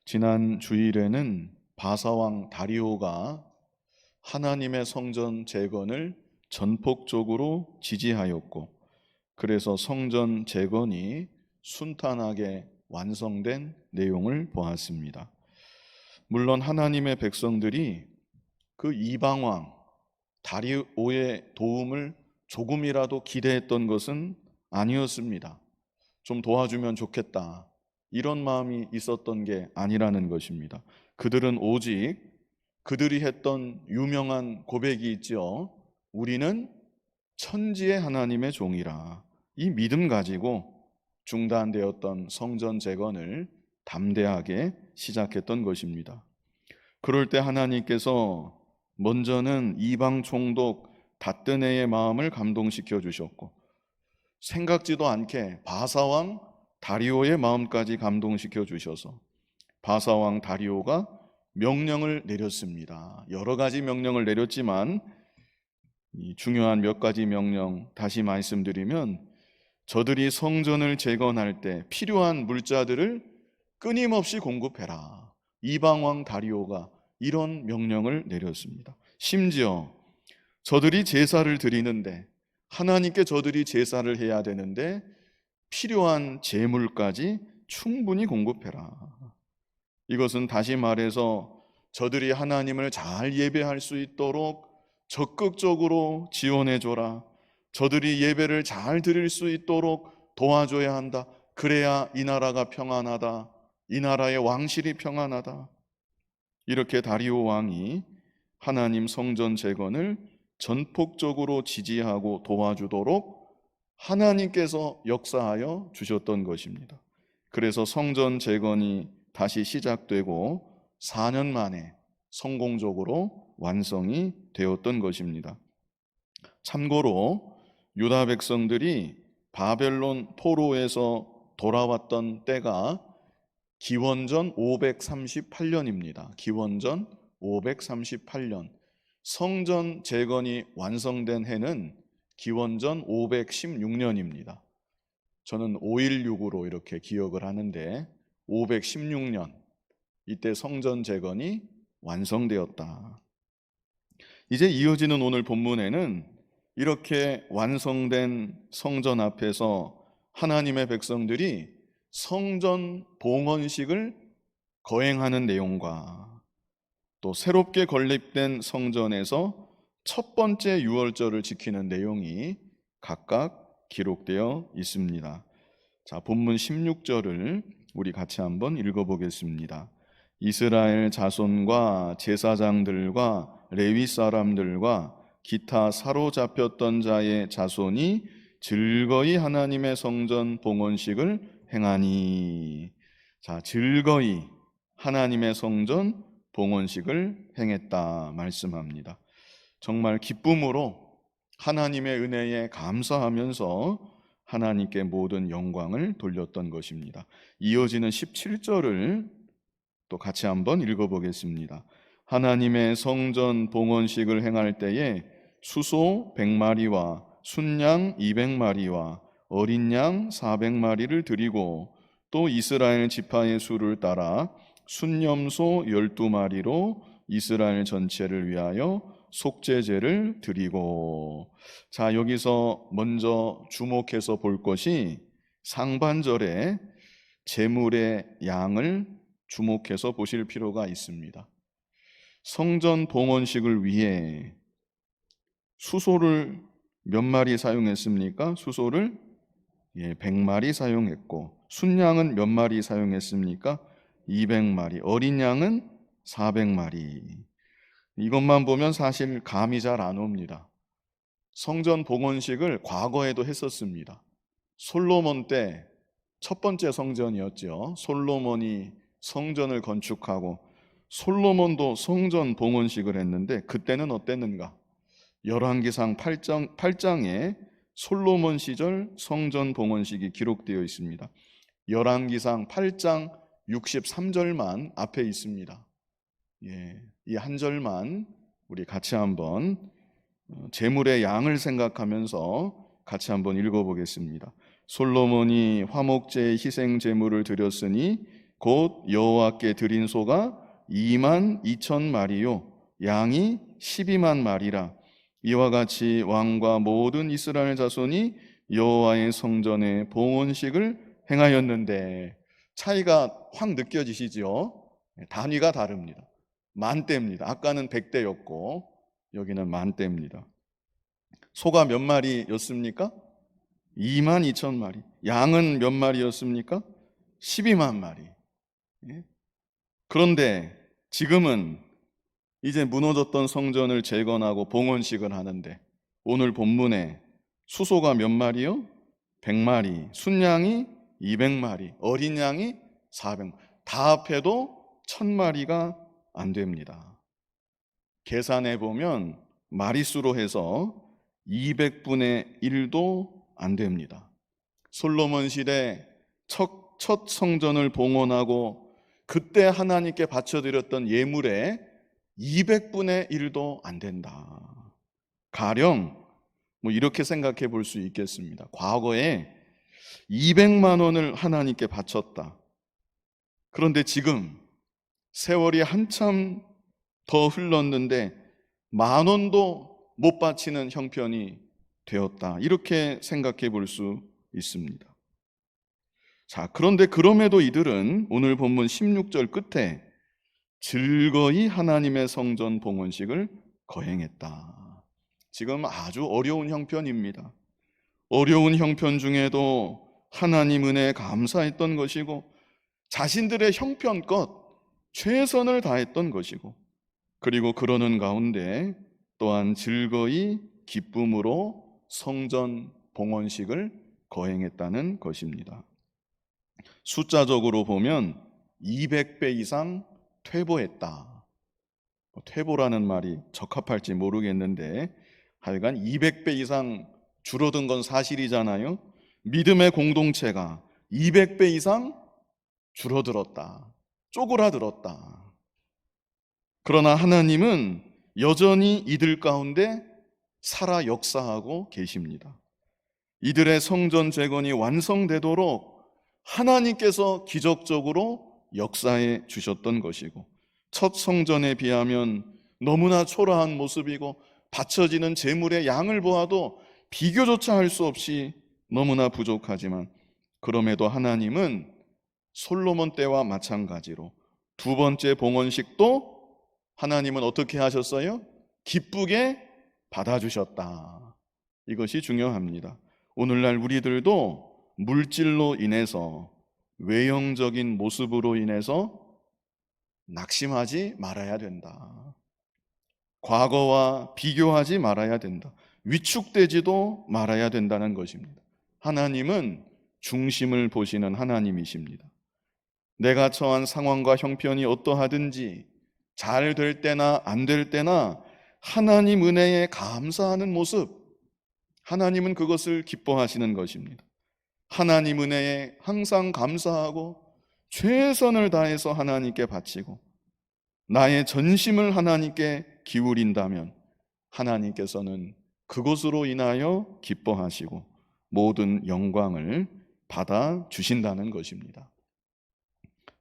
지난 주일에는 바사왕 다리오가 하나님의 성전 재건을 전폭적으로 지지하였고, 그래서 성전 재건이 순탄하게 완성된 내용을 보았습니다. 물론 하나님의 백성들이 그 이방왕 다리오의 도움을 조금이라도 기대했던 것은 아니었습니다. 좀 도와주면 좋겠다, 이런 마음이 있었던 게 아니라는 것입니다. 그들은 오직 그들이 했던 유명한 고백이 있죠. 우리는 천지의 하나님의 종이라. 이 믿음 가지고 중단되었던 성전 재건을 담대하게 시작했던 것입니다. 그럴 때 하나님께서 먼저는 이방 총독 다뜨네의 마음을 감동시켜 주셨고, 생각지도 않게 바사왕 다리오의 마음까지 감동시켜 주셔서 바사왕 다리오가 명령을 내렸습니다. 여러 가지 명령을 내렸지만 이 중요한 몇 가지 명령 다시 말씀드리면, 저들이 성전을 재건할 때 필요한 물자들을 끊임없이 공급해라. 이방왕 다리오가 이런 명령을 내렸습니다. 심지어 저들이 제사를 드리는데, 하나님께 저들이 제사를 해야 되는데 필요한 제물까지 충분히 공급해라. 이것은 다시 말해서 저들이 하나님을 잘 예배할 수 있도록 적극적으로 지원해줘라. 저들이 예배를 잘 드릴 수 있도록 도와줘야 한다. 그래야 이 나라가 평안하다. 이 나라의 왕실이 평안하다. 이렇게 다리오 왕이 하나님 성전 재건을 전폭적으로 지지하고 도와주도록 하나님께서 역사하여 주셨던 것입니다. 그래서 성전 재건이 다시 시작되고 4년 만에 성공적으로 완성이 되었던 것입니다. 참고로 유다 백성들이 바벨론 포로에서 돌아왔던 때가 기원전 538년입니다. 기원전 538년. 성전 재건이 완성된 해는 기원전 516년입니다. 저는 516으로 이렇게 기억을 하는데 516년, 이때 성전 재건이 완성되었다. 이제 이어지는 오늘 본문에는 이렇게 완성된 성전 앞에서 하나님의 백성들이 성전 봉헌식을 거행하는 내용과 또 새롭게 건립된 성전에서 첫 번째 유월절을 지키는 내용이 각각 기록되어 있습니다. 자, 본문 16절을 우리 같이 한번 읽어보겠습니다. 이스라엘 자손과 제사장들과 레위 사람들과 기타 사로잡혔던 자의 자손이 즐거이 하나님의 성전 봉헌식을 행하니. 자, 즐거이 하나님의 성전 봉헌식을 행했다 말씀합니다. 정말 기쁨으로 하나님의 은혜에 감사하면서 하나님께 모든 영광을 돌렸던 것입니다. 이어지는 17절을 또 같이 한번 읽어보겠습니다. 하나님의 성전 봉헌식을 행할 때에 수소 100마리와 순양 200마리와 어린 양 400마리를 드리고, 또 이스라엘 지파의 수를 따라 순염소 12마리로 이스라엘 전체를 위하여 속죄제를 드리고. 자, 여기서 먼저 주목해서 볼 것이 상반절에 제물의 양을 주목해서 보실 필요가 있습니다. 성전 봉헌식을 위해 수소를 몇 마리 사용했습니까? 수소를 100마리 사용했고, 순양은 몇 마리 사용했습니까? 200마리, 어린 양은 400마리. 이것만 보면 사실 감이 잘 안 옵니다. 성전 봉헌식을 과거에도 했었습니다. 솔로몬 때 첫 번째 성전이었죠. 솔로몬이 성전을 건축하고 솔로몬도 성전 봉헌식을 했는데, 그때는 어땠는가? 열왕기상 8장에 솔로몬 시절 성전 봉헌식이 기록되어 있습니다. 열왕기상 8장 63절만 앞에 있습니다. 이 한 절만 우리 같이 한번 제물의 양을 생각하면서 같이 한번 읽어보겠습니다. 솔로몬이 화목제의 희생 제물을 드렸으니 곧 여호와께 드린 소가 2만 2천 마리요 양이 12만 마리라. 이와 같이 왕과 모든 이스라엘 자손이 여호와의 성전에 봉헌식을 행하였는데, 차이가 확 느껴지시죠? 단위가 다릅니다. 만대입니다. 아까는 100대였고 여기는 만대입니다. 소가 몇 마리였습니까? 2만 2천 마리. 양은 몇 마리였습니까? 12만 마리. 그런데 지금은 이제 무너졌던 성전을 재건하고 봉헌식을 하는데, 오늘 본문에 수소가 몇 마리요? 100마리, 순양이 200마리, 어린 양이 400마리, 다 합해도 1000마리가 안 됩니다. 계산해 보면 마리수로 해서 200분의 1도 안 됩니다. 솔로몬 시대 첫 성전을 봉헌하고 그때 하나님께 바쳐드렸던 예물의 200분의 1도 안 된다. 가령 이렇게 생각해 볼 수 있겠습니다. 과거에 200만 원을 하나님께 바쳤다. 그런데 지금 세월이 한참 더 흘렀는데 10,000원도 못 바치는 형편이 되었다. 이렇게 생각해 볼 수 있습니다. 자, 그런데 그럼에도 이들은 오늘 본문 16절 끝에 즐거이 하나님의 성전 봉헌식을 거행했다. 지금 아주 어려운 형편입니다. 어려운 형편 중에도 하나님 은혜에 감사했던 것이고, 자신들의 형편껏 최선을 다했던 것이고, 그리고 그러는 가운데 또한 즐거이 기쁨으로 성전 봉헌식을 거행했다는 것입니다. 숫자적으로 보면 200배 이상 퇴보했다. 퇴보라는 말이 적합할지 모르겠는데 하여간 200배 이상 줄어든 건 사실이잖아요. 믿음의 공동체가 200배 이상 줄어들었다. 쪼그라들었다. 그러나 하나님은 여전히 이들 가운데 살아 역사하고 계십니다. 이들의 성전 재건이 완성되도록 하나님께서 기적적으로 역사해 주셨던 것이고, 첫 성전에 비하면 너무나 초라한 모습이고 바쳐지는 제물의 양을 보아도 비교조차 할 수 없이 너무나 부족하지만, 그럼에도 하나님은 솔로몬 때와 마찬가지로 두 번째 봉헌식도 하나님은 어떻게 하셨어요? 기쁘게 받아주셨다. 이것이 중요합니다. 오늘날 우리들도 물질로 인해서, 외형적인 모습으로 인해서 낙심하지 말아야 된다. 과거와 비교하지 말아야 된다. 위축되지도 말아야 된다는 것입니다. 하나님은 중심을 보시는 하나님이십니다. 내가 처한 상황과 형편이 어떠하든지 잘 될 때나 안 될 때나 하나님 은혜에 감사하는 모습, 하나님은 그것을 기뻐하시는 것입니다. 하나님 은혜에 항상 감사하고 최선을 다해서 하나님께 바치고 나의 전심을 하나님께 기울인다면 하나님께서는 그것으로 인하여 기뻐하시고 모든 영광을 받아 주신다는 것입니다.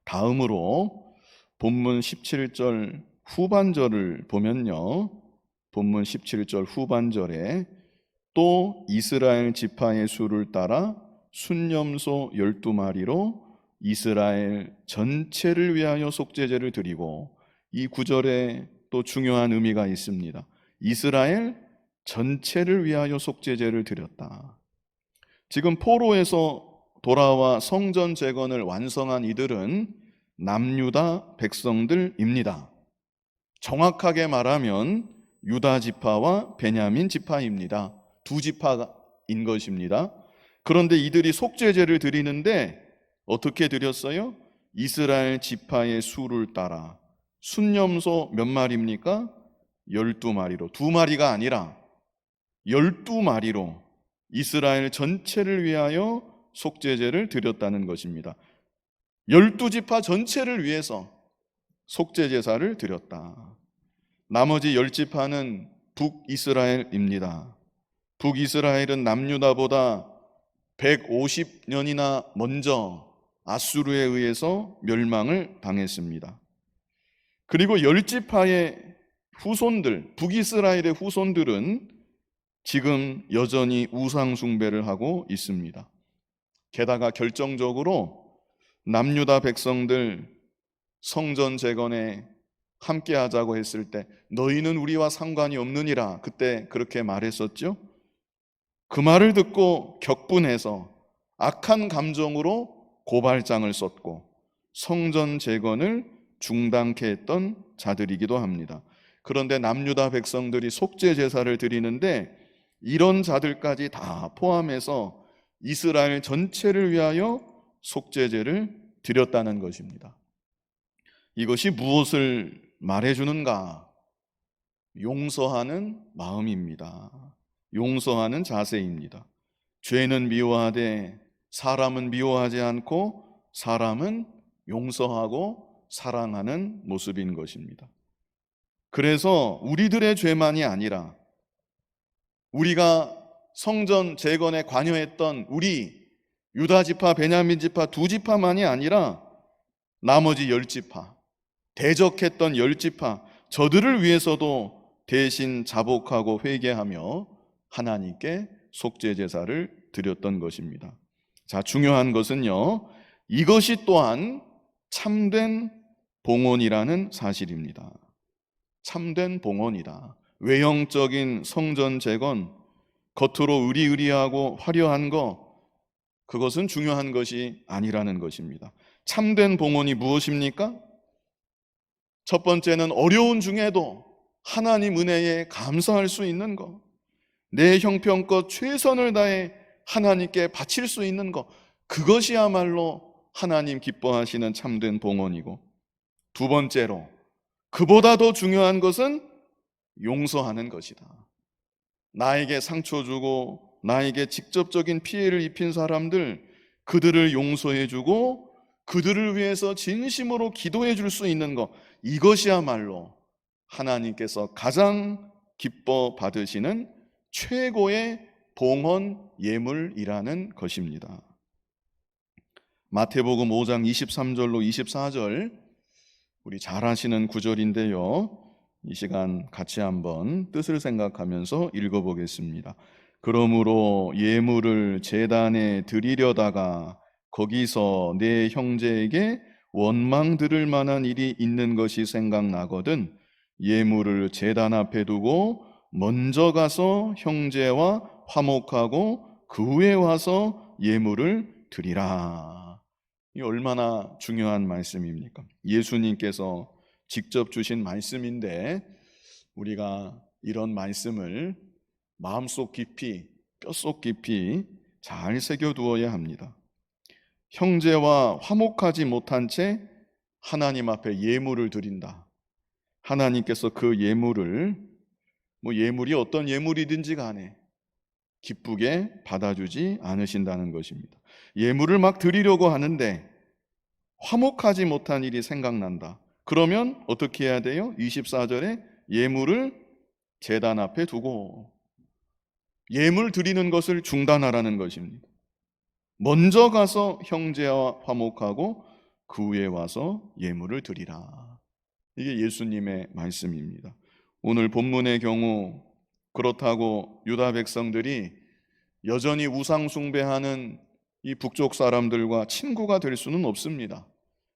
다음으로 본문 17절 후반절을 보면요, 본문 17절 후반절에 또 이스라엘 지파의 수를 따라 순념소 12마리로 이스라엘 전체를 위하여 속죄제를 드리고, 이 구절에 또 중요한 의미가 있습니다. 이스라엘 전체를 위하여 속죄제를 드렸다. 지금 포로에서 돌아와 성전 재건을 완성한 이들은 남유다 백성들입니다. 정확하게 말하면 유다 지파와 베냐민 지파입니다. 두 지파인 것입니다. 그런데 이들이 속죄제를 드리는데 어떻게 드렸어요? 이스라엘 지파의 수를 따라 순념소 몇 마리입니까? 12마리로, 2마리가 아니라 12마리로 이스라엘 전체를 위하여 속죄제를 드렸다는 것입니다. 12지파 전체를 위해서 속죄제사를 드렸다. 나머지 10지파는 북이스라엘입니다. 북이스라엘은 남유다보다 150년이나 먼저 아수르에 의해서 멸망을 당했습니다. 그리고 열지파의 후손들, 북이스라엘의 후손들은 지금 여전히 우상 숭배를 하고 있습니다. 게다가 결정적으로 남유다 백성들 성전 재건에 함께 하자고 했을 때 너희는 우리와 상관이 없느니라 그때 그렇게 말했었죠. 그 말을 듣고 격분해서 악한 감정으로 고발장을 썼고 성전 재건을 중단케 했던 자들이기도 합니다. 그런데 남유다 백성들이 속죄 제사를 드리는데 이런 자들까지 다 포함해서 이스라엘 전체를 위하여 속죄제를 드렸다는 것입니다. 이것이 무엇을 말해주는가? 용서하는 마음입니다. 용서하는 자세입니다. 죄는 미워하되 사람은 미워하지 않고 사람은 용서하고 사랑하는 모습인 것입니다. 그래서 우리들의 죄만이 아니라 우리가 성전 재건에 관여했던 우리 유다 지파, 베냐민 지파 두 지파만이 아니라 나머지 10지파, 대적했던 10지파, 저들을 위해서도 대신 자복하고 회개하며 하나님께 속죄 제사를 드렸던 것입니다. 자, 중요한 것은요, 이것이 또한 참된 봉헌이라는 사실입니다. 참된 봉헌이다. 외형적인 성전 재건, 겉으로 의리의리하고 화려한 것, 그것은 중요한 것이 아니라는 것입니다. 참된 봉헌이 무엇입니까? 첫 번째는 어려운 중에도 하나님 은혜에 감사할 수 있는 것, 내 형편껏 최선을 다해 하나님께 바칠 수 있는 것, 그것이야말로 하나님 기뻐하시는 참된 봉헌이고, 두 번째로 그보다 더 중요한 것은 용서하는 것이다. 나에게 상처 주고 나에게 직접적인 피해를 입힌 사람들, 그들을 용서해주고 그들을 위해서 진심으로 기도해 줄 수 있는 것, 이것이야말로 하나님께서 가장 기뻐 받으시는 최고의 봉헌 예물이라는 것입니다. 마태복음 5장 23절로 24절, 우리 잘 아시는 구절인데요, 이 시간 같이 한번 뜻을 생각하면서 읽어보겠습니다. 그러므로 예물을 제단에 드리려다가 거기서 내 형제에게 원망 들을 만한 일이 있는 것이 생각나거든 예물을 제단 앞에 두고 먼저 가서 형제와 화목하고 그 후에 와서 예물을 드리라. 이 얼마나 중요한 말씀입니까? 예수님께서 직접 주신 말씀인데 우리가 이런 말씀을 마음속 깊이, 뼛속 깊이 잘 새겨두어야 합니다. 형제와 화목하지 못한 채 하나님 앞에 예물을 드린다. 하나님께서 그 예물을, 예물이 어떤 예물이든지 간에 기쁘게 받아주지 않으신다는 것입니다. 예물을 막 드리려고 하는데 화목하지 못한 일이 생각난다. 그러면 어떻게 해야 돼요? 24절에 예물을 제단 앞에 두고 예물 드리는 것을 중단하라는 것입니다. 먼저 가서 형제와 화목하고 그 후에 와서 예물을 드리라. 이게 예수님의 말씀입니다. 오늘 본문의 경우 그렇다고 유다 백성들이 여전히 우상 숭배하는 이 북쪽 사람들과 친구가 될 수는 없습니다.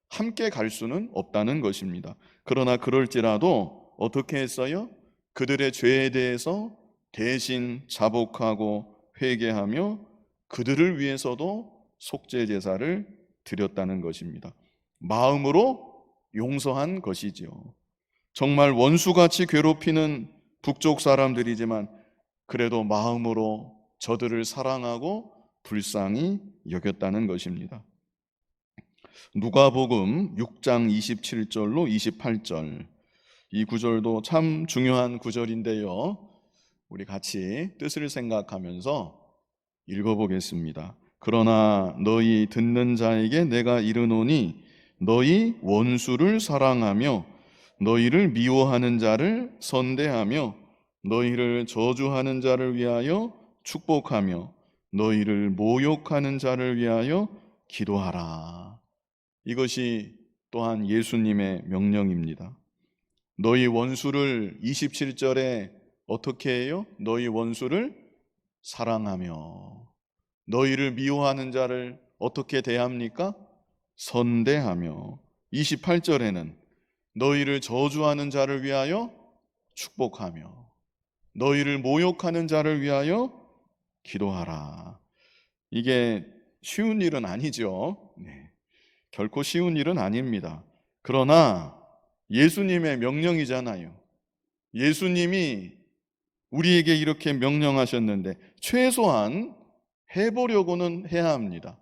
함께 갈 수는 없다는 것입니다. 그러나 그럴지라도 어떻게 했어요? 그들의 죄에 대해서 대신 자복하고 회개하며 그들을 위해서도 속죄 제사를 드렸다는 것입니다. 마음으로 용서한 것이지요. 정말 원수같이 괴롭히는 북쪽 사람들이지만 그래도 마음으로 저들을 사랑하고 불쌍히 여겼다는 것입니다. 누가복음 6장 27절로 28절, 이 구절도 참 중요한 구절인데요, 우리 같이 뜻을 생각하면서 읽어보겠습니다. 그러나 너희 듣는 자에게 내가 이르노니 너희 원수를 사랑하며 너희를 미워하는 자를 선대하며 너희를 저주하는 자를 위하여 축복하며 너희를 모욕하는 자를 위하여 기도하라. 이것이 또한 예수님의 명령입니다. 너희 원수를 27절에 어떻게 해요? 너희 원수를 사랑하며 너희를 미워하는 자를 어떻게 대합니까? 선대하며 28절에는 너희를 저주하는 자를 위하여 축복하며 너희를 모욕하는 자를 위하여 기도하라. 이게 쉬운 일은 아니죠. 네. 결코 쉬운 일은 아닙니다. 그러나 예수님의 명령이잖아요. 예수님이 우리에게 이렇게 명령하셨는데 최소한 해보려고는 해야 합니다.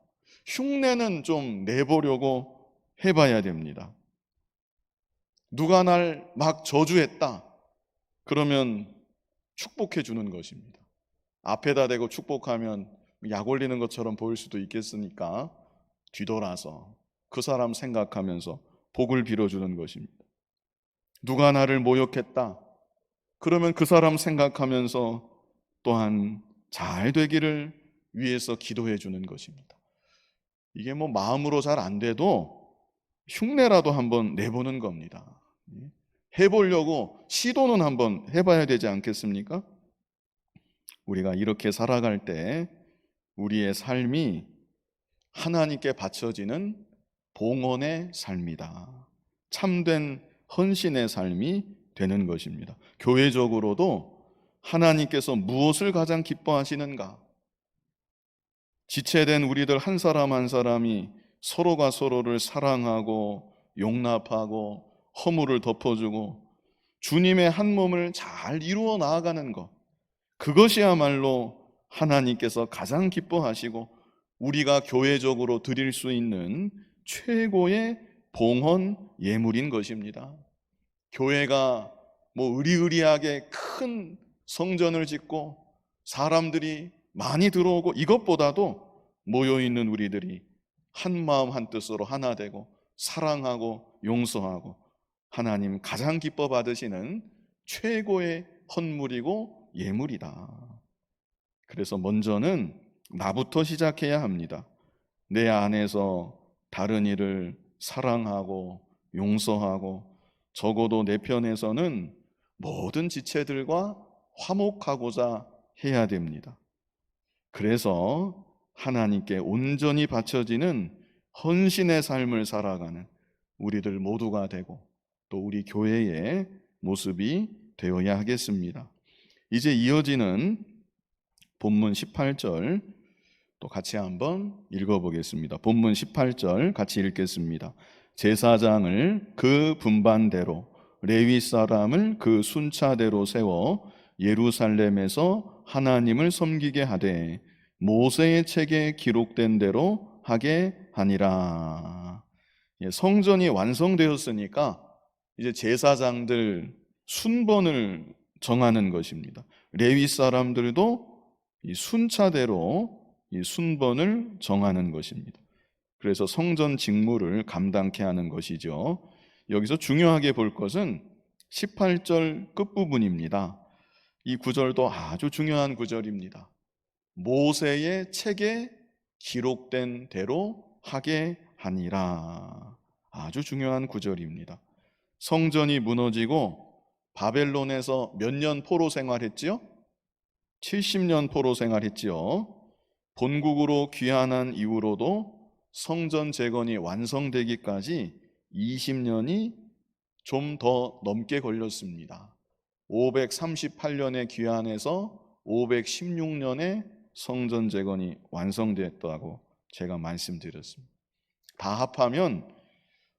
흉내는 좀 내보려고 해봐야 됩니다. 누가 날 막 저주했다. 그러면 축복해 주는 것입니다. 앞에다 대고 축복하면 약 올리는 것처럼 보일 수도 있겠으니까 뒤돌아서 그 사람 생각하면서 복을 빌어주는 것입니다. 누가 나를 모욕했다. 그러면 그 사람 생각하면서 또한 잘 되기를 위해서 기도해 주는 것입니다. 이게 뭐 마음으로 잘 안 돼도 흉내라도 한번 내보는 겁니다. 해보려고 시도는 한번 해봐야 되지 않겠습니까? 우리가 이렇게 살아갈 때 우리의 삶이 하나님께 바쳐지는 봉헌의 삶이다. 참된 헌신의 삶이 되는 것입니다. 교회적으로도 하나님께서 무엇을 가장 기뻐하시는가? 지체된 우리들 한 사람 한 사람이 서로가 서로를 사랑하고 용납하고 허물을 덮어주고 주님의 한 몸을 잘 이루어 나아가는 것, 그것이야말로 하나님께서 가장 기뻐하시고 우리가 교회적으로 드릴 수 있는 최고의 봉헌 예물인 것입니다. 교회가 뭐 의리의리하게 큰 성전을 짓고 사람들이 많이 들어오고 이것보다도 모여있는 우리들이 한 마음 한 뜻으로 하나 되고 사랑하고 용서하고 하나님 가장 기뻐 받으시는 최고의 헌물이고 예물이다. 그래서 먼저는 나부터 시작해야 합니다. 내 안에서 다른 이를 사랑하고 용서하고 적어도 내 편에서는 모든 지체들과 화목하고자 해야 됩니다. 그래서 하나님께 온전히 바쳐지는 헌신의 삶을 살아가는 우리들 모두가 되고 또 우리 교회의 모습이 되어야 하겠습니다. 이제 이어지는 본문 18절 또 같이 한번 읽어보겠습니다. 본문 18절 같이 읽겠습니다. 제사장을 그 분반대로 레위 사람을 그 순차대로 세워 예루살렘에서 하나님을 섬기게 하되 모세의 책에 기록된 대로 하게 하니라. 성전이 완성되었으니까 이제 제사장들 순번을 정하는 것입니다. 레위 사람들도 이 순차대로 이 순번을 정하는 것입니다. 그래서 성전 직무를 감당케 하는 것이죠. 여기서 중요하게 볼 것은 18절 끝부분입니다. 이 구절도 아주 중요한 구절입니다. 모세의 책에 기록된 대로 하게 하니라. 아주 중요한 구절입니다. 성전이 무너지고 바벨론에서 몇 년 포로 생활했지요? 70년 포로 생활했지요. 본국으로 귀환한 이후로도 성전 재건이 완성되기까지 20년이 좀 더 넘게 걸렸습니다. 538년에 귀환해서 516년에 성전 재건이 완성됐다고 제가 말씀드렸습니다. 다 합하면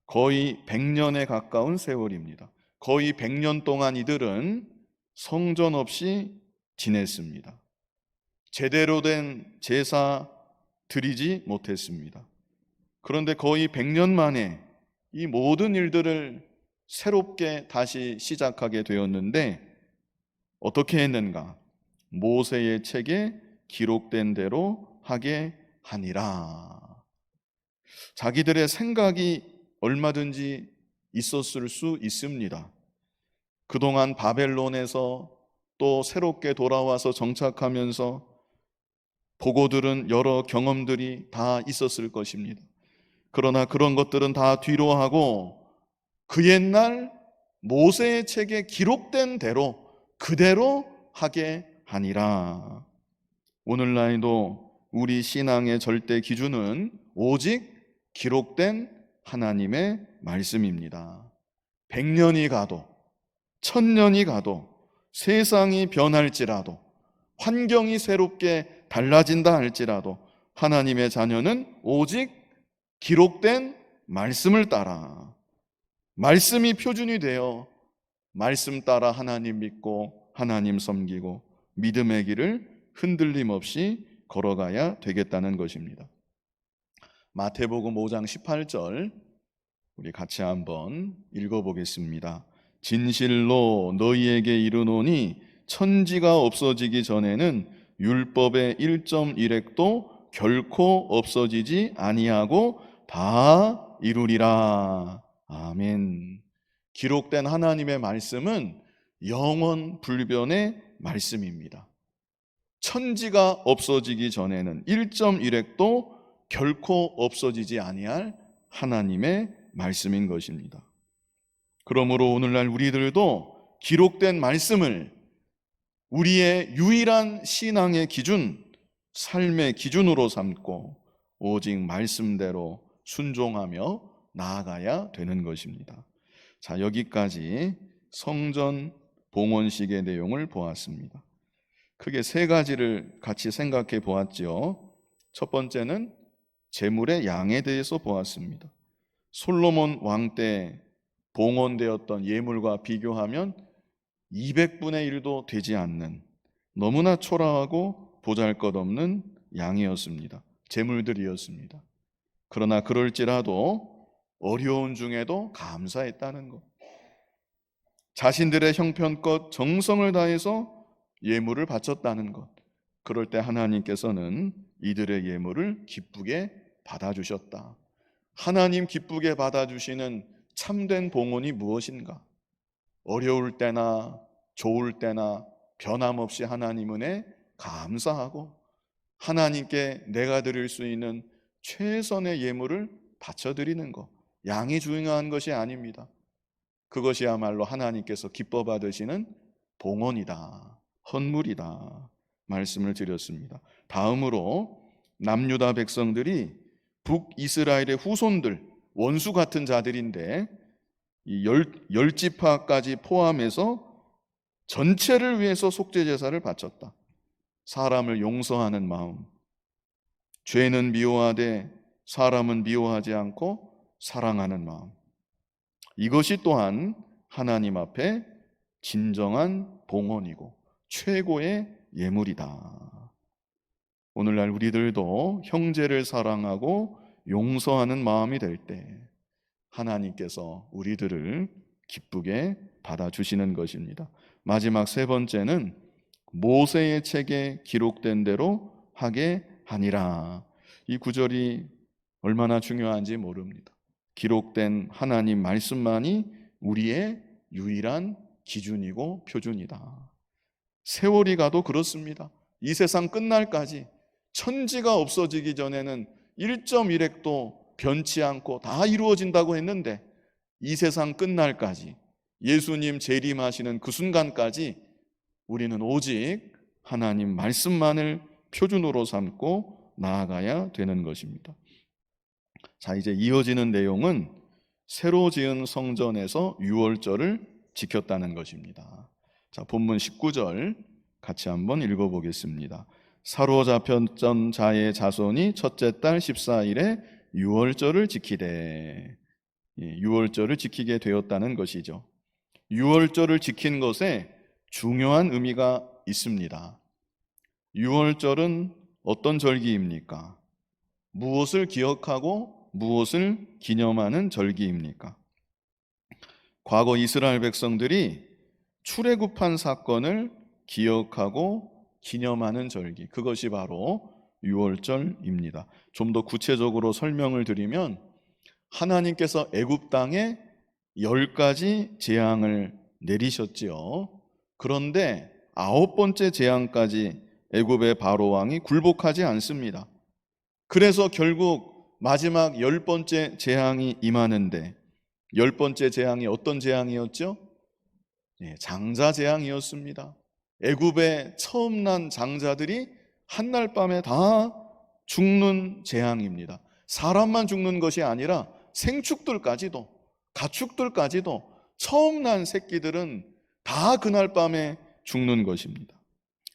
거의 100년에 가까운 세월입니다. 거의 100년 동안 이들은 성전 없이 지냈습니다. 제대로 된 제사 드리지 못했습니다. 그런데 거의 100년 만에 이 모든 일들을 새롭게 다시 시작하게 되었는데 어떻게 했는가? 모세의 책에 기록된 대로 하게 하니라. 자기들의 생각이 얼마든지 있었을 수 있습니다. 그동안 바벨론에서 또 새롭게 돌아와서 정착하면서 보고 들은 여러 경험들이 다 있었을 것입니다. 그러나 그런 것들은 다 뒤로 하고 그 옛날 모세의 책에 기록된 대로 그대로 하게 하니라. 오늘날도 우리 신앙의 절대 기준은 오직 기록된 하나님의 말씀입니다. 100년이 가도 1000년이 가도 세상이 변할지라도 환경이 새롭게 달라진다 할지라도 하나님의 자녀는 오직 기록된 말씀을 따라, 말씀이 표준이 되어 말씀 따라 하나님 믿고 하나님 섬기고 믿음의 길을 흔들림 없이 걸어가야 되겠다는 것입니다. 마태복음 5장 18절 우리 같이 한번 읽어보겠습니다. 진실로 너희에게 이르노니 천지가 없어지기 전에는 율법의 1.1획도 결코 없어지지 아니하고 다 이루리라. 아멘. 기록된 하나님의 말씀은 영원 불변의 말씀입니다. 천지가 없어지기 전에는 1.1획도 결코 없어지지 아니할 하나님의 말씀인 것입니다. 그러므로 오늘날 우리들도 기록된 말씀을 우리의 유일한 신앙의 기준, 삶의 기준으로 삼고 오직 말씀대로 순종하며 나아가야 되는 것입니다. 자, 여기까지 성전 봉헌식의 내용을 보았습니다. 크게 세 가지를 같이 생각해 보았죠. 첫 번째는 제물의 양에 대해서 보았습니다. 솔로몬 왕 때 봉헌되었던 예물과 비교하면 200분의 1도 되지 않는 너무나 초라하고 보잘것없는 양이었습니다. 제물들이었습니다. 그러나 그럴지라도 어려운 중에도 감사했다는 것. 자신들의 형편껏 정성을 다해서 예물을 바쳤다는 것. 그럴 때 하나님께서는 이들의 예물을 기쁘게 받아주셨다. 하나님 기쁘게 받아주시는 참된 봉헌이 무엇인가? 어려울 때나 좋을 때나 변함없이 하나님 은혜 감사하고 하나님께 내가 드릴 수 있는 최선의 예물을 바쳐드리는 것. 양이 중요한 것이 아닙니다. 그것이야말로 하나님께서 기뻐 받으시는 봉헌이다, 헌물이다 말씀을 드렸습니다. 다음으로 남유다 백성들이 북이스라엘의 후손들, 원수 같은 자들인데 이 열 지파까지 포함해서 전체를 위해서 속죄제사를 바쳤다. 사람을 용서하는 마음, 죄는 미워하되 사람은 미워하지 않고 사랑하는 마음, 이것이 또한 하나님 앞에 진정한 봉헌이고 최고의 예물이다. 오늘날 우리들도 형제를 사랑하고 용서하는 마음이 될 때 하나님께서 우리들을 기쁘게 받아주시는 것입니다. 마지막 세 번째는 모세의 책에 기록된 대로 하게 하니라. 이 구절이 얼마나 중요한지 모릅니다. 기록된 하나님 말씀만이 우리의 유일한 기준이고 표준이다. 세월이 가도 그렇습니다. 이 세상 끝날까지 천지가 없어지기 전에는 1.1획도 변치 않고 다 이루어진다고 했는데 이 세상 끝날까지 예수님 재림하시는 그 순간까지 우리는 오직 하나님 말씀만을 표준으로 삼고 나아가야 되는 것입니다. 자, 이제 이어지는 내용은 새로 지은 성전에서 유월절을 지켰다는 것입니다. 자, 본문 19절 같이 한번 읽어보겠습니다. 사로잡혔던 자의 자손이 첫째 달 14일에 유월절을 지키되, 유월절을 지키게 되었다는 것이죠. 유월절을 지킨 것에 중요한 의미가 있습니다. 유월절은 어떤 절기입니까? 무엇을 기억하고 무엇을 기념하는 절기입니까? 과거 이스라엘 백성들이 출애굽한 사건을 기억하고 기념하는 절기, 그것이 바로 유월절입니다. 좀 더 구체적으로 설명을 드리면 하나님께서 애굽 땅에 10가지 재앙을 내리셨지요. 그런데 9번째 재앙까지 애굽의 바로 왕이 굴복하지 않습니다. 그래서 결국 마지막 10번째 재앙이 임하는데 10번째 재앙이 어떤 재앙이었죠? 장자 재앙이었습니다. 애굽에 처음 난 장자들이 한날 밤에 다 죽는 재앙입니다. 사람만 죽는 것이 아니라 생축들까지도, 가축들까지도 처음 난 새끼들은 다 그날 밤에 죽는 것입니다.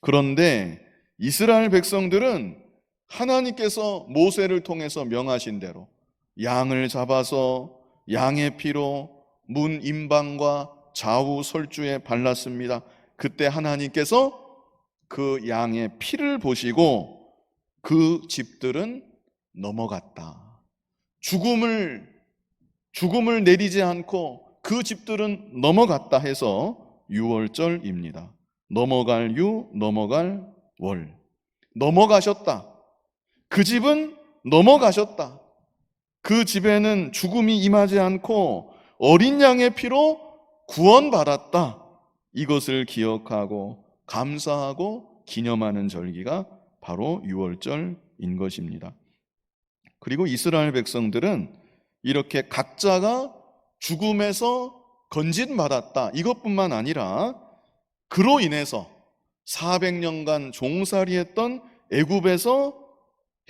그런데 이스라엘 백성들은 하나님께서 모세를 통해서 명하신 대로 양을 잡아서 양의 피로 문 임방과 좌우 설주에 발랐습니다. 그때 하나님께서 그 양의 피를 보시고 그 집들은 넘어갔다. 죽음을 내리지 않고 그 집들은 넘어갔다 해서 유월절입니다. 넘어갈 유, 넘어갈 월. 넘어가셨다. 그 집은 넘어가셨다. 그 집에는 죽음이 임하지 않고 어린 양의 피로 구원받았다. 이것을 기억하고 감사하고 기념하는 절기가 바로 유월절인 것입니다. 그리고 이스라엘 백성들은 이렇게 각자가 죽음에서 건진받았다. 이것뿐만 아니라 그로 인해서 400년간 종살이했던 애굽에서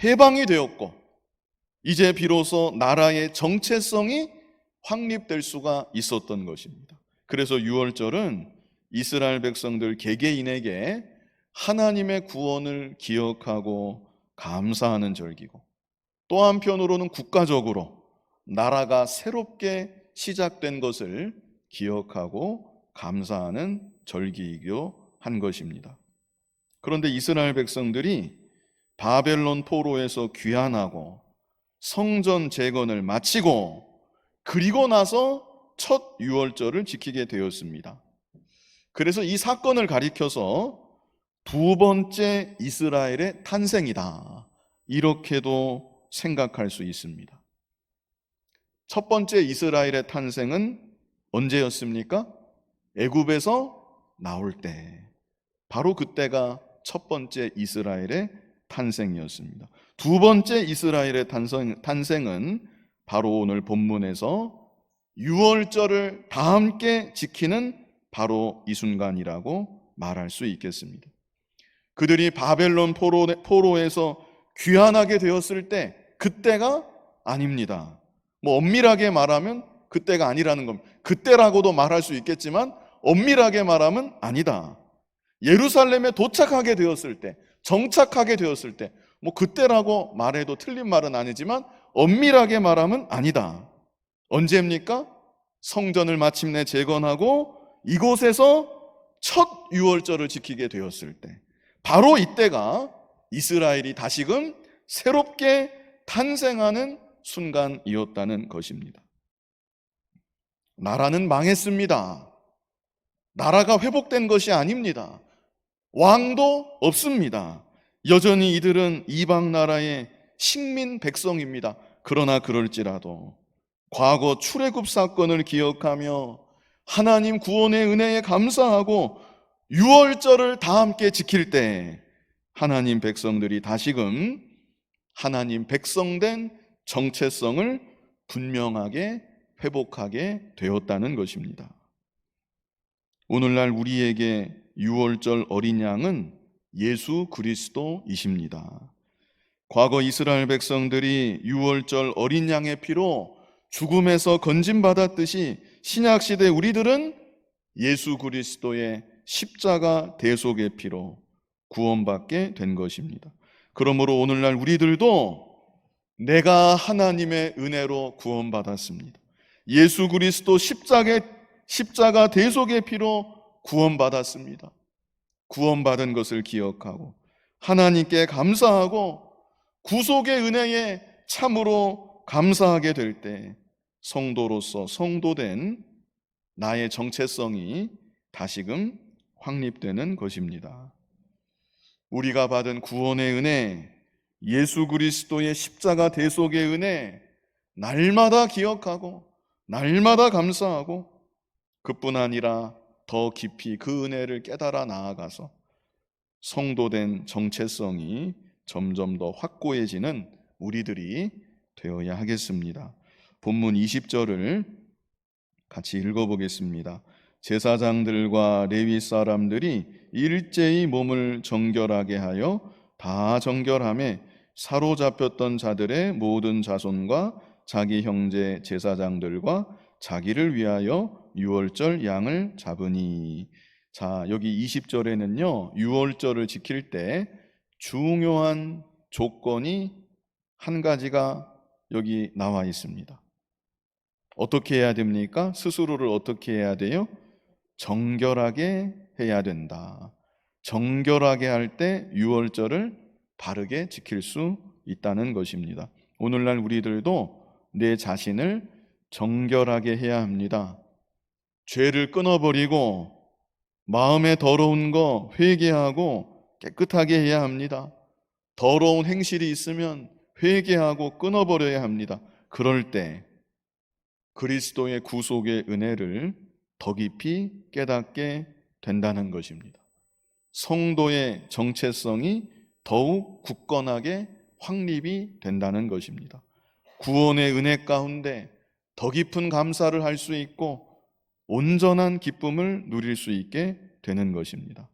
해방이 되었고 이제 비로소 나라의 정체성이 확립될 수가 있었던 것입니다. 그래서 유월절은 이스라엘 백성들 개개인에게 하나님의 구원을 기억하고 감사하는 절기고 또 한편으로는 국가적으로 나라가 새롭게 시작된 것을 기억하고 감사하는 절기이기도 한 것입니다. 그런데 이스라엘 백성들이 바벨론 포로에서 귀환하고 성전 재건을 마치고 그리고 나서 첫 유월절을 지키게 되었습니다. 그래서 이 사건을 가리켜서 두 번째 이스라엘의 탄생이다. 이렇게도 생각할 수 있습니다. 첫 번째 이스라엘의 탄생은 언제였습니까? 애굽에서 나올 때. 바로 그때가 첫 번째 이스라엘의 탄생이었습니다. 두 번째 이스라엘의 탄생은 바로 오늘 본문에서 유월절을 다 함께 지키는 바로 이 순간이라고 말할 수 있겠습니다. 그들이 바벨론 포로에서 귀환하게 되었을 때 그때가 아닙니다. 엄밀하게 말하면 그때가 아니라는 겁니다. 그때라고도 말할 수 있겠지만 엄밀하게 말하면 아니다. 예루살렘에 도착하게 되었을 때, 정착하게 되었을 때, 그때라고 말해도 틀린 말은 아니지만 엄밀하게 말하면 아니다. 언제입니까? 성전을 마침내 재건하고 이곳에서 첫 유월절을 지키게 되었을 때, 바로 이때가 이스라엘이 다시금 새롭게 탄생하는 순간이었다는 것입니다. 나라는 망했습니다. 나라가 회복된 것이 아닙니다. 왕도 없습니다. 여전히 이들은 이방 나라의 식민 백성입니다. 그러나 그럴지라도 과거 출애굽 사건을 기억하며 하나님 구원의 은혜에 감사하고 유월절을 다 함께 지킬 때 하나님 백성들이 다시금 하나님 백성된 정체성을 분명하게 회복하게 되었다는 것입니다. 오늘날 우리에게 유월절 어린 양은 예수 그리스도이십니다. 과거 이스라엘 백성들이 유월절 어린 양의 피로 죽음에서 건진받았듯이 신약시대 우리들은 예수 그리스도의 십자가 대속의 피로 구원받게 된 것입니다. 그러므로 오늘날 우리들도 내가 하나님의 은혜로 구원받았습니다. 예수 그리스도 십자가 대속의 피로 구원받았습니다. 구원받은 것을 기억하고 하나님께 감사하고 구속의 은혜에 참으로 감사하게 될 때 성도로서 성도된 나의 정체성이 다시금 확립되는 것입니다. 우리가 받은 구원의 은혜, 예수 그리스도의 십자가 대속의 은혜 날마다 기억하고 날마다 감사하고 그뿐 아니라 더 깊이 그 은혜를 깨달아 나아가서 성도된 정체성이 점점 더 확고해지는 우리들이 되어야 하겠습니다. 본문 20절을 같이 읽어보겠습니다. 제사장들과 레위 사람들이 일제히 몸을 정결하게 하여 다 정결함에 사로잡혔던 자들의 모든 자손과 자기 형제 제사장들과 자기를 위하여 유월절 양을 잡으니. 자, 여기 20절에는요, 유월절을 지킬 때 중요한 조건이 한 가지가 여기 나와 있습니다. 어떻게 해야 됩니까? 스스로를 어떻게 해야 돼요? 정결하게 해야 된다. 정결하게 할 때 유월절을 바르게 지킬 수 있다는 것입니다. 오늘날 우리들도 내 자신을 정결하게 해야 합니다. 죄를 끊어버리고 마음에 더러운 거 회개하고 깨끗하게 해야 합니다. 더러운 행실이 있으면 회개하고 끊어버려야 합니다. 그럴 때 그리스도의 구속의 은혜를 더 깊이 깨닫게 된다는 것입니다. 성도의 정체성이 더욱 굳건하게 확립이 된다는 것입니다. 구원의 은혜 가운데 더 깊은 감사를 할 수 있고 온전한 기쁨을 누릴 수 있게 되는 것입니다.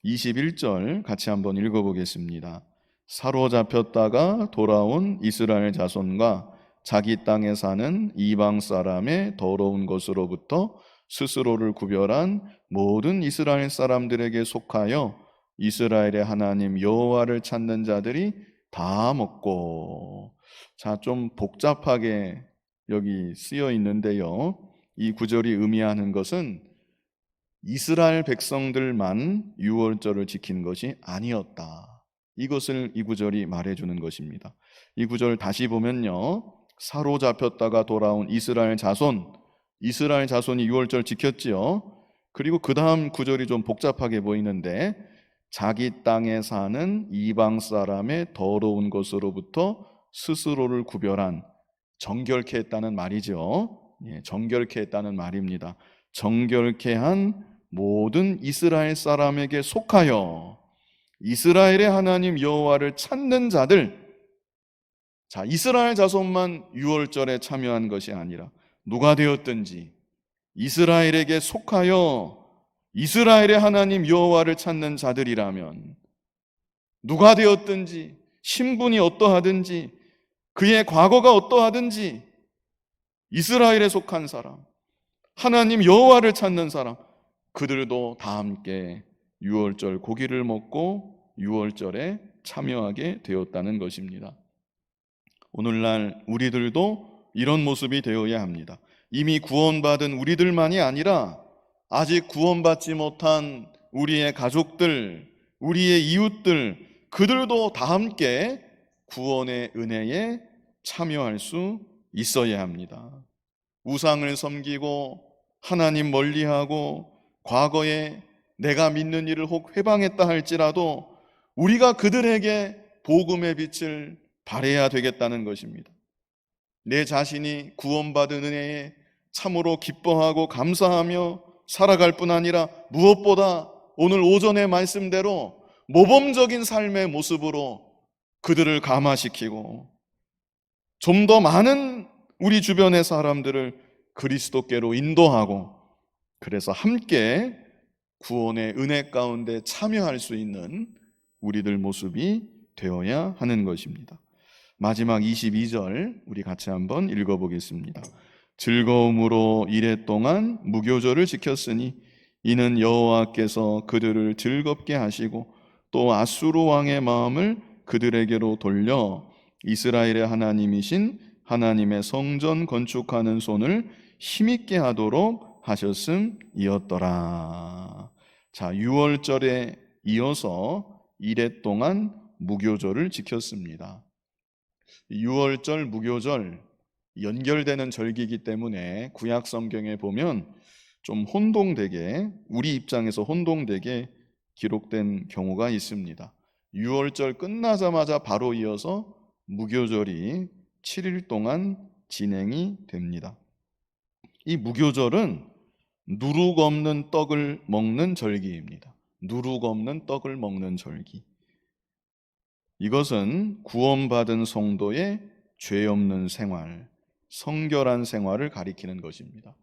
21절 같이 한번 읽어보겠습니다. 사로잡혔다가 돌아온 이스라엘 자손과 자기 땅에 사는 이방 사람의 더러운 것으로부터 스스로를 구별한 모든 이스라엘 사람들에게 속하여 이스라엘의 하나님 여호와를 찾는 자들이 다 먹고. 자, 좀 복잡하게 여기 쓰여 있는데요, 이 구절이 의미하는 것은 이스라엘 백성들만 유월절을 지킨 것이 아니었다. 이것을 이 구절이 말해주는 것입니다. 이 구절 다시 보면요, 사로잡혔다가 돌아온 이스라엘 자손이 유월절 지켰지요. 그리고 그 다음 구절이 좀 복잡하게 보이는데, 자기 땅에 사는 이방 사람의 더러운 것으로부터 스스로를 구별한, 정결케 했다는 말이죠. 정결케 했다는 말입니다. 정결케 한 모든 이스라엘 사람에게 속하여 이스라엘의 하나님 여호와를 찾는 자들. 자, 이스라엘 자손만 유월절에 참여한 것이 아니라 누가 되었든지 이스라엘에게 속하여 이스라엘의 하나님 여호와를 찾는 자들이라면, 누가 되었든지 신분이 어떠하든지 그의 과거가 어떠하든지 이스라엘에 속한 사람, 하나님 여호와를 찾는 사람, 그들도 다 함께 유월절 고기를 먹고 유월절에 참여하게 되었다는 것입니다. 오늘날 우리들도 이런 모습이 되어야 합니다. 이미 구원받은 우리들만이 아니라 아직 구원받지 못한 우리의 가족들, 우리의 이웃들, 그들도 다 함께 구원의 은혜에 참여할 수 있어야 합니다. 우상을 섬기고 하나님 멀리하고 과거에 내가 믿는 일을 혹 회방했다 할지라도 우리가 그들에게 복음의 빛을 발해야 되겠다는 것입니다. 내 자신이 구원받은 은혜에 참으로 기뻐하고 감사하며 살아갈 뿐 아니라 무엇보다 오늘 오전의 말씀대로 모범적인 삶의 모습으로 그들을 감화시키고 좀 더 많은 우리 주변의 사람들을 그리스도께로 인도하고, 그래서 함께 구원의 은혜 가운데 참여할 수 있는 우리들 모습이 되어야 하는 것입니다. 마지막 22절 우리 같이 한번 읽어보겠습니다. 즐거움으로 이레 동안 무교절을 지켰으니 이는 여호와께서 그들을 즐겁게 하시고 또 아수르 왕의 마음을 그들에게로 돌려 이스라엘의 하나님이신 하나님의 성전 건축하는 손을 힘있게 하도록 하셨음이었더라. 자, 유월절에 이어서 이레 동안 무교절을 지켰습니다. 유월절, 무교절 연결되는 절기이기 때문에 구약 성경에 보면 좀 혼동되게, 우리 입장에서 혼동되게 기록된 경우가 있습니다. 유월절 끝나자마자 바로 이어서 무교절이 7일 동안 진행이 됩니다. 이 무교절은 누룩 없는 떡을 먹는 절기입니다. 누룩 없는 떡을 먹는 절기. 이것은 구원받은 성도의 죄 없는 생활, 성결한 생활을 가리키는 것입니다.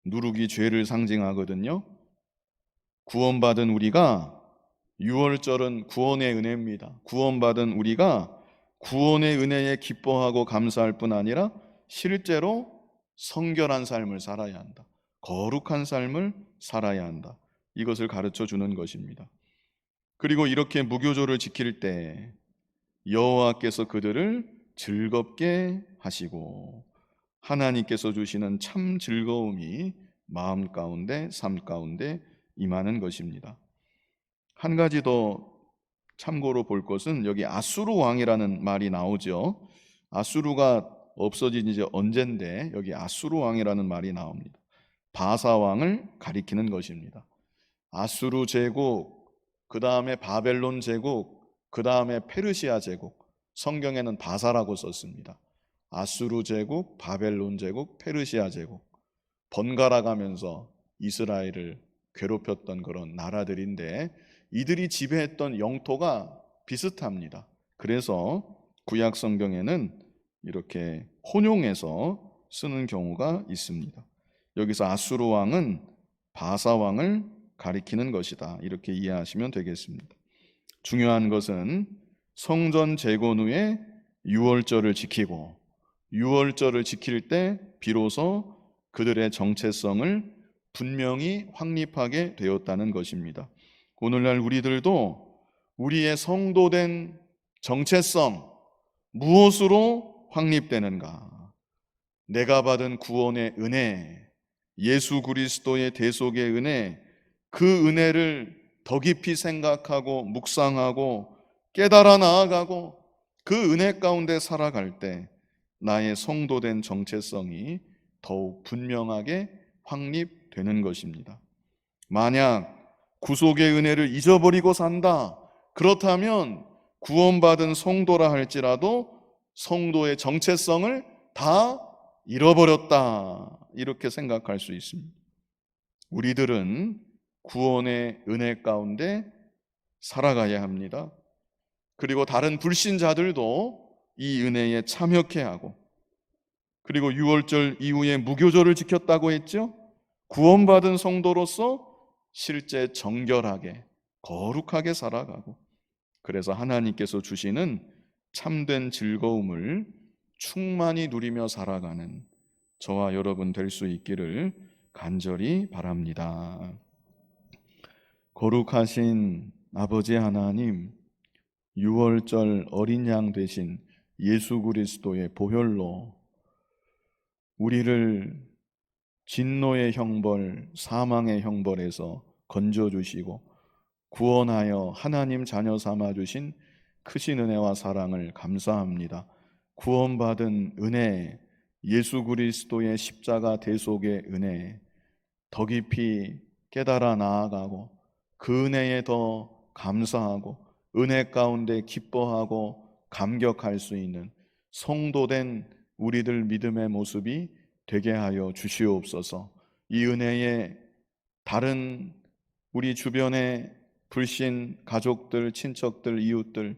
누룩이 죄를 상징하거든요. 구원받은 우리가, 유월절은 구원의 은혜입니다. 구원받은 우리가 구원의 은혜에 기뻐하고 감사할 뿐 아니라 실제로 성결한 삶을 살아야 한다. 거룩한 삶을 살아야 한다. 이것을 가르쳐 주는 것입니다. 그리고 이렇게 무교조를 지킬 때 여호와께서 그들을 즐겁게 하시고 하나님께서 주시는 참 즐거움이 마음 가운데, 삶 가운데 임하는 것입니다. 한 가지 더 참고로 볼 것은 여기 아수르 왕이라는 말이 나오죠. 아수르가 없어진 지 언젠데 여기 아수르 왕이라는 말이 나옵니다. 바사 왕을 가리키는 것입니다. 아수르 제국, 그 다음에 바벨론 제국, 그 다음에 페르시아 제국, 성경에는 바사라고 썼습니다. 아수르 제국, 바벨론 제국, 페르시아 제국, 번갈아 가면서 이스라엘을 괴롭혔던 그런 나라들인데 이들이 지배했던 영토가 비슷합니다. 그래서 구약 성경에는 이렇게 혼용해서 쓰는 경우가 있습니다. 여기서 아수르 왕은 바사 왕을 가리키는 것이다. 이렇게 이해하시면 되겠습니다. 중요한 것은 성전 재건 후에 유월절을 지키고 유월절을 지킬 때 비로소 그들의 정체성을 분명히 확립하게 되었다는 것입니다. 오늘날 우리들도 우리의 성도된 정체성 무엇으로 확립되는가? 내가 받은 구원의 은혜, 예수 그리스도의 대속의 은혜, 그 은혜를 더 깊이 생각하고 묵상하고 깨달아 나아가고 그 은혜 가운데 살아갈 때 나의 성도된 정체성이 더욱 분명하게 확립되는 것입니다. 만약 구속의 은혜를 잊어버리고 산다, 그렇다면 구원받은 성도라 할지라도 성도의 정체성을 다 잃어버렸다, 이렇게 생각할 수 있습니다. 우리들은 구원의 은혜 가운데 살아가야 합니다. 그리고 다른 불신자들도 이 은혜에 참여케 하고, 그리고 유월절 이후에 무교절을 지켰다고 했죠. 구원받은 성도로서 실제 정결하게 거룩하게 살아가고, 그래서 하나님께서 주시는 참된 즐거움을 충만히 누리며 살아가는 저와 여러분 될 수 있기를 간절히 바랍니다. 거룩하신 아버지 하나님, 유월절 어린 양 되신 예수 그리스도의 보혈로 우리를 진노의 형벌, 사망의 형벌에서 건져주시고 구원하여 하나님 자녀 삼아주신 크신 은혜와 사랑을 감사합니다. 구원받은 은혜, 예수 그리스도의 십자가 대속의 은혜 더 깊이 깨달아 나아가고 그 은혜에 더 감사하고 은혜 가운데 기뻐하고 감격할 수 있는 성도된 우리들 믿음의 모습이 되게 하여 주시옵소서. 이 은혜에 다른 우리 주변의 불신 가족들, 친척들, 이웃들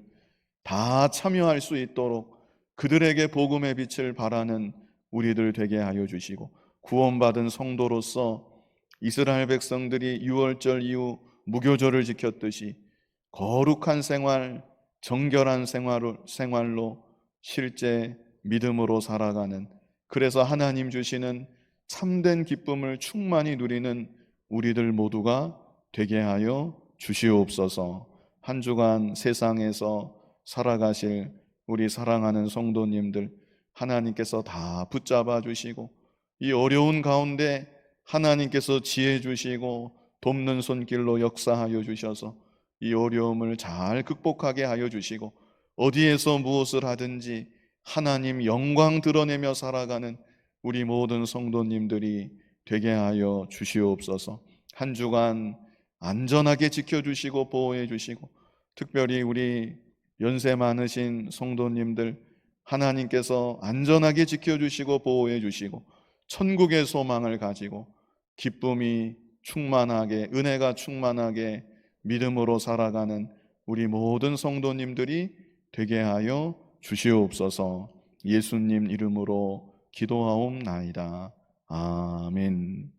다 참여할 수 있도록 그들에게 복음의 빛을 발하는 우리들 되게 하여 주시고, 구원받은 성도로서 이스라엘 백성들이 유월절 이후 무교절을 지켰듯이 거룩한 생활, 정결한 생활로 실제 믿음으로 살아가는, 그래서 하나님 주시는 참된 기쁨을 충만히 누리는 우리들 모두가 되게 하여 주시옵소서. 한 주간 세상에서 살아가실 우리 사랑하는 성도님들 하나님께서 다 붙잡아 주시고 이 어려운 가운데 하나님께서 지혜 주시고 돕는 손길로 역사하여 주셔서 이 어려움을 잘 극복하게 하여 주시고 어디에서 무엇을 하든지 하나님 영광 드러내며 살아가는 우리 모든 성도님들이 되게 하여 주시옵소서. 한 주간 안전하게 지켜주시고 보호해 주시고, 특별히 우리 연세 많으신 성도님들 하나님께서 안전하게 지켜주시고 보호해 주시고 천국의 소망을 가지고 기쁨이 충만하게, 은혜가 충만하게 믿음으로 살아가는 우리 모든 성도님들이 되게 하여 주시옵소서. 예수님 이름으로 기도하옵나이다. 아멘.